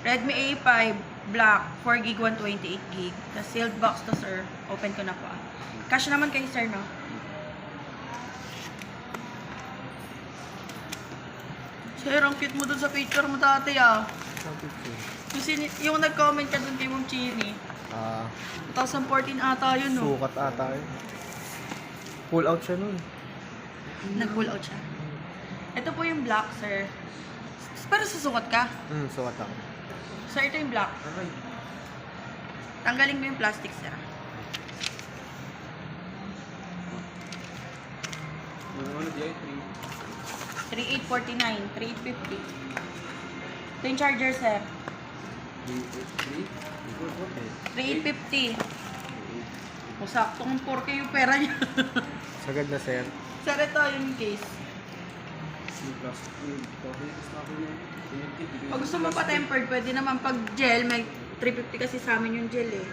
Redmi A5 Black, 4GB, 128GB. Tapos sealed box to, sir. Open ko na po. Cash naman kayo, sir, no? Sir, ang cute mo dun sa picture mo dati, ah. Yung nag-comment ka dun kay Ma'am Chini. 2014 ata yun, no? Sukat ata yun. Pull out siya nun. Nag-pull out siya. Ito po yung black, sir. Pero susukat ka. Sukat ako. Sir, ito yung black. Tanggalin mo yung plastic, sir. Ano di ay 3849, 3850. Ito yung charger, sir. 3850. O, saktong 4K yung pera niya. Sagad na, sir. Sir, ito yung case. Pag gusto mo pa-tempered, pwede naman pag gel, may 350 kasi sa amin yung gel, eh.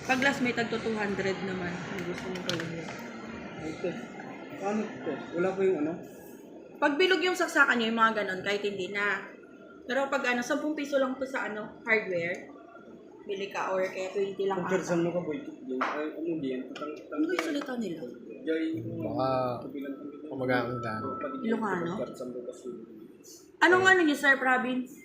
Pag glass, may tagto 200 naman. Kung gusto mo talaga. Okay. Paano ito? Wala pa yung ano? Pag bilog yung saksakan niya, yung mga ganon, kahit hindi na. Pero pag 10 piso lang to sa hardware, bili ka or kaya 20 lang Kung persan ata. mo ka boy, ay ano diyan? Ano yung salita nila? Jay, Baka kumagaan ka. Ilocano? Persan mo kasi. Anong ano niyo, sir, province?